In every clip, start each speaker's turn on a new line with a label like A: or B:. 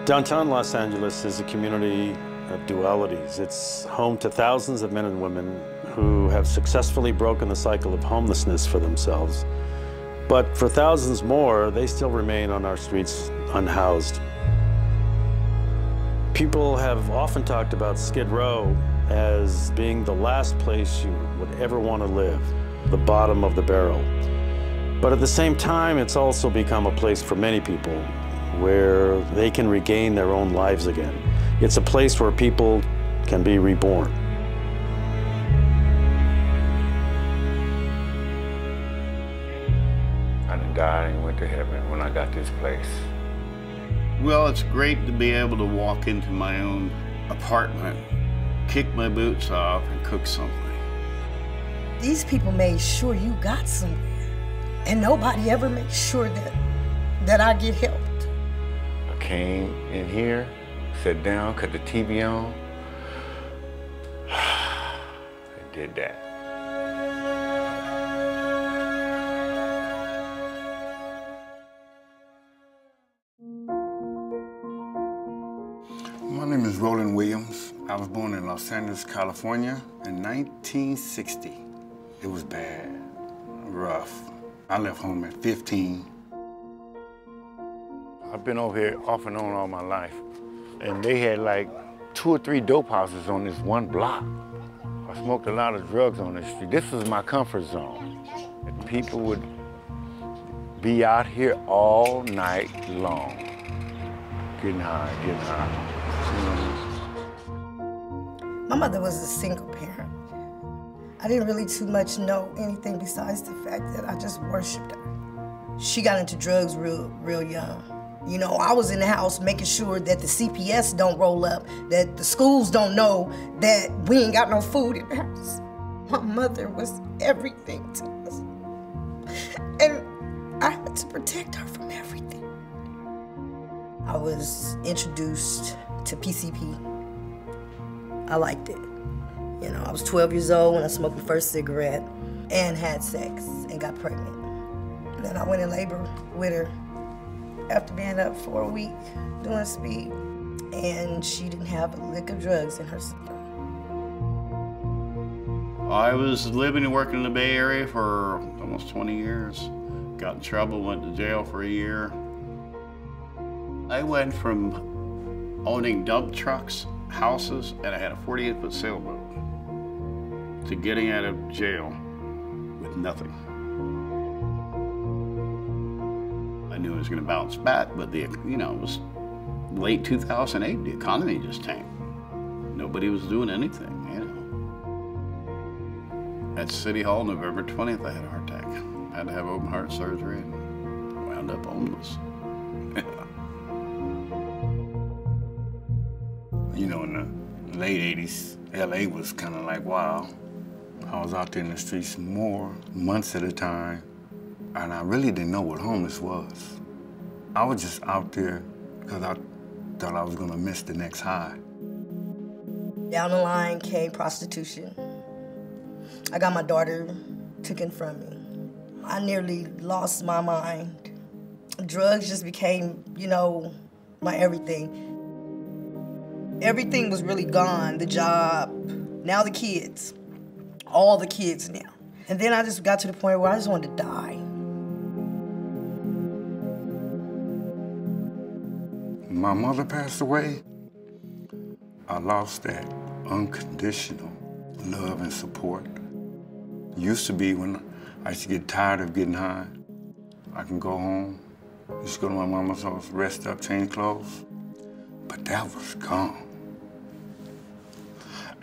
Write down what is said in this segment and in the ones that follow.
A: Downtown Los Angeles is a community of dualities. It's home to thousands of men and women who have successfully broken the cycle of homelessness for themselves. But for thousands more, they still remain on our streets unhoused. People have often talked about Skid Row as being the last place you would ever want to live, the bottom of the barrel. But at the same time, it's also become a place for many people where they can regain their own lives again. It's a place where people can be reborn.
B: I done died and went to heaven when I got this place.
C: Well, it's great to be able to walk into my own apartment, kick my boots off, and cook something.
D: These people made sure you got somewhere, and nobody ever makes sure that I get helped.
B: I came in here, sat down, cut the TV on, and did that.
E: My name is Roland Williams. I was born in Los Angeles, California in 1960. It was bad, rough. I left home at 15.
B: I've been over here off and on all my life, and they had like 2 or 3 dope houses on this one block. I smoked a lot of drugs on this street. This was my comfort zone. And people would be out here all night long, getting high, getting high.
D: My mother was a single parent. I didn't really too much know anything besides the fact that I just worshiped her. She got into drugs real young. You know, I was in the house making sure that the CPS don't roll up, that the schools don't know that we ain't got no food in the house. My mother was everything to us. And I had to protect her from everything. I was introduced to PCP. I liked it. You know, I was 12 years old when I smoked my first cigarette and had sex and got pregnant. And then I went in labor with her after being up for a week doing speed. And she didn't have a lick of drugs in her system.
C: I was living and working in the Bay Area for almost 20 years. Got in trouble, went to jail for a year. I went from owning dump trucks, houses, and I had a 48-foot sailboat to getting out of jail with nothing. I knew I was going to bounce back, but it was late 2008. The economy just tanked. Nobody was doing anything, At City Hall, November 20th, I had a heart attack. I had to have open heart surgery and wound up homeless.
E: You know, in the late 80s, LA was kind of like, wow. I was out there in the streets more months at a time, and I really didn't know what homeless was. I was just out there because I thought I was gonna miss the next high.
D: Down the line came prostitution. I got my daughter taken from me. I nearly lost my mind. Drugs just became, my everything. Everything was really gone, the job, now the kids, all the kids now. And then I just got to the point where I just wanted to die.
E: My mother passed away. I lost that unconditional love and support. Used to be when I used to get tired of getting high, I can go home, just go to my mama's house, rest up, change clothes. But that was gone.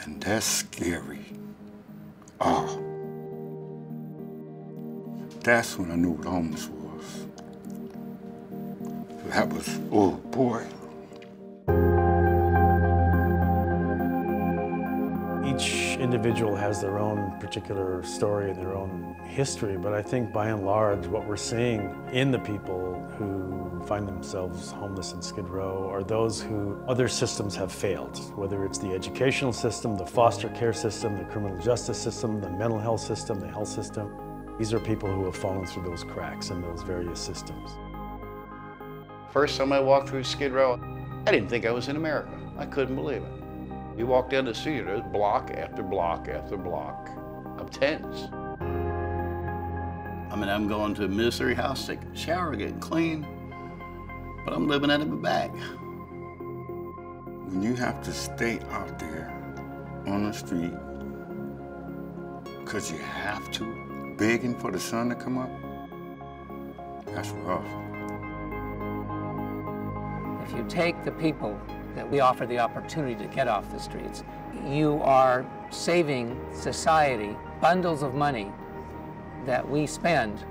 E: And that's scary. Oh. That's when I knew what homeless was. That was, oh boy.
A: Each individual has their own particular story and their own history, but I think by and large what we're seeing in the people who find themselves homeless in Skid Row are those who other systems have failed, whether it's the educational system, the foster care system, the criminal justice system, the mental health system, the health system. These are people who have fallen through those cracks in those various systems.
C: First time I walked through Skid Row, I didn't think I was in America. I couldn't believe it. You walk down the street, there's block after block after block of tents. I mean, I'm going to a military house, taking a shower, getting clean, but I'm living out of a bag.
E: When you have to stay out there on the street because you have to, begging for the sun to come up, that's rough.
F: If you take the people that we offer the opportunity to get off the streets, you are saving society bundles of money that we spend,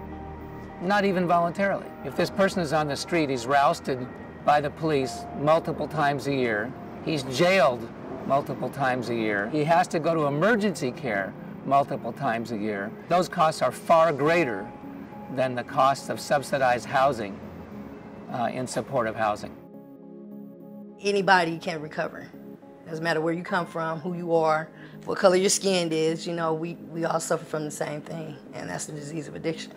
F: not even voluntarily. If this person is on the street, he's rousted by the police multiple times a year, he's jailed multiple times a year, he has to go to emergency care multiple times a year. Those costs are far greater than the costs of subsidized housing in supportive housing.
D: Anybody can recover. Doesn't matter where you come from, who you are, what color your skin is, you know, we all suffer from the same thing, and that's the disease of addiction.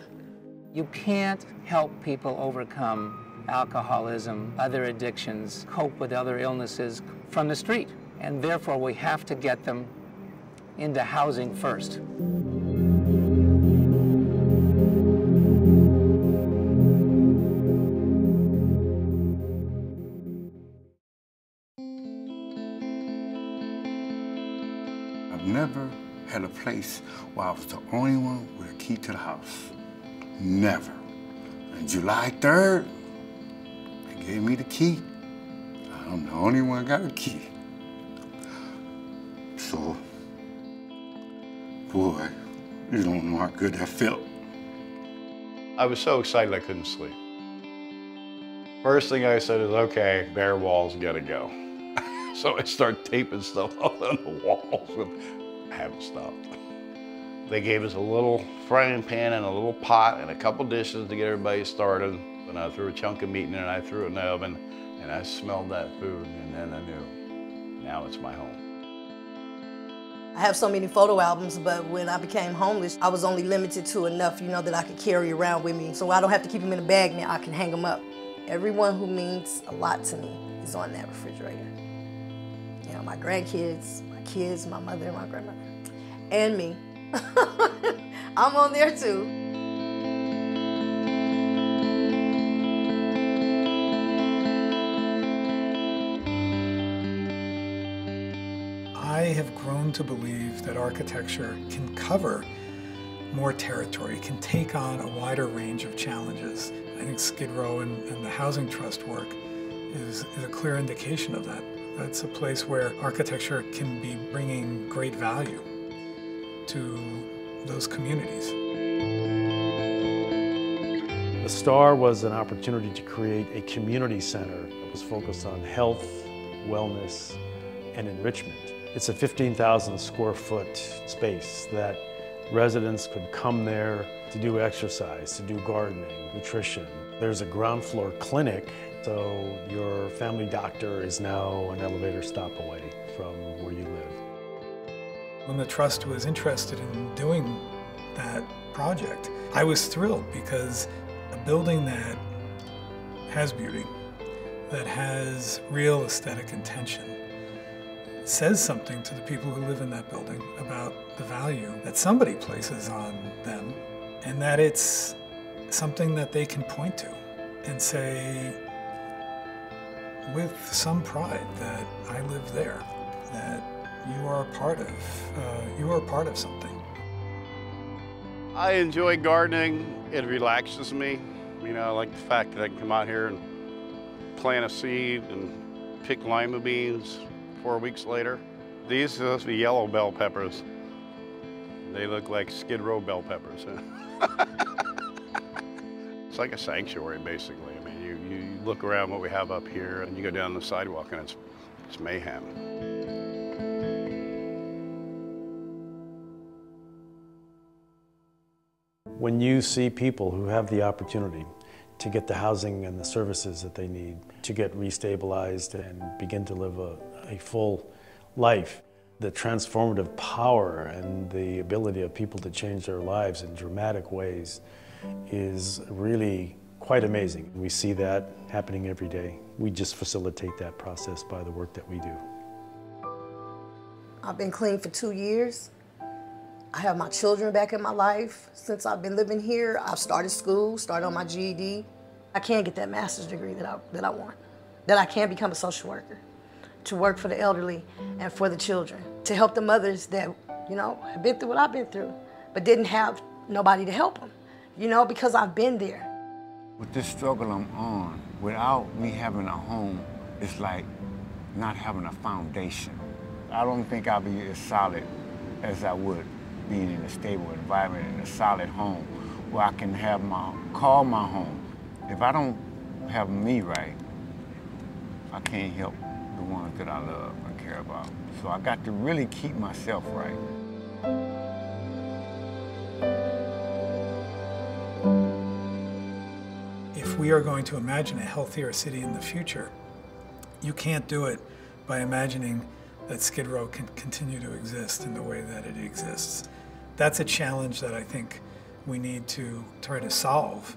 F: You can't help people overcome alcoholism, other addictions, cope with other illnesses from the street, and therefore we have to get them into housing first.
E: I've never had a place where I was the only one with a key to the house. Never. On July 3rd, they gave me the key. I'm the only one got a key. So, boy, you don't know how good that felt.
C: I was so excited I couldn't sleep. First thing I said is, okay, bare walls gotta go. So I start taping stuff up on the walls, and I haven't stopped. They gave us a little frying pan and a little pot and a couple dishes to get everybody started. And I threw a chunk of meat in there and I threw it in the oven, and I smelled that food, and then I knew, now it's my home.
D: I have so many photo albums, but when I became homeless, I was only limited to enough, you know, that I could carry around with me. So I don't have to keep them in a bag now, I can hang them up. Everyone who means a lot to me is on that refrigerator. You know, my grandkids, my kids, my mother, my grandmother, and me. I'm on there too.
G: I have grown to believe that architecture can cover more territory, can take on a wider range of challenges. I think Skid Row and the Housing Trust work is a clear indication of that. That's a place where architecture can be bringing great value to those communities.
A: The STAR was an opportunity to create a community center that was focused on health, wellness, and enrichment. It's a 15,000 square foot space that residents could come there to do exercise, to do gardening, nutrition. There's a ground floor clinic, so your family doctor is now an elevator stop away from where you live.
G: When the Trust was interested in doing that project, I was thrilled because a building that has beauty, that has real aesthetic intention, says something to the people who live in that building about the value that somebody places on them, and that it's something that they can point to and say with some pride that I live there, that you are a part of something.
C: I enjoy gardening. It relaxes me. You know, I like the fact that I can come out here and plant a seed and pick lima beans 4 weeks later. These are supposed to be yellow bell peppers. They look like Skid Row bell peppers. It's like a sanctuary, basically. I mean, you look around what we have up here, and you go down the sidewalk, and it's mayhem.
A: When you see people who have the opportunity to get the housing and the services that they need to get restabilized and begin to live a full life, the transformative power and the ability of people to change their lives in dramatic ways is really quite amazing. We see that happening every day. We just facilitate that process by the work that we do.
D: I've been clean for 2 years. I have my children back in my life since I've been living here. I've started school, started on my GED. I can get that master's degree that I want, that I can become a social worker, to work for the elderly and for the children, to help the mothers that, you know, have been through what I've been through, but didn't have nobody to help them, you know, because I've been there.
B: With this struggle I'm on, without me having a home, it's like not having a foundation. I don't think I'll be as solid as I would being in a stable environment, in a solid home, where I can have call my home. If I don't have me right, I can't help the ones that I love and care about. So I got to really keep myself right.
G: If we are going to imagine a healthier city in the future, you can't do it by imagining that Skid Row can continue to exist in the way that it exists. That's a challenge that I think we need to try to solve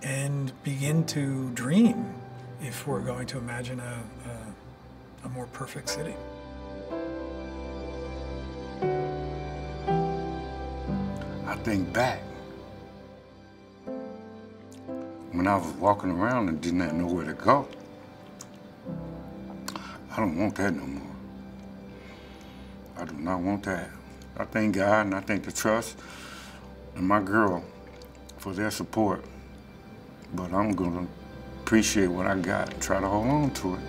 G: and begin to dream if we're going to imagine a more perfect city.
E: I think back when I was walking around and didn't have nowhere to go. I don't want that no more. I do not want that. I thank God and I thank the trust and my girl for their support. But I'm gonna appreciate what I got and try to hold on to it.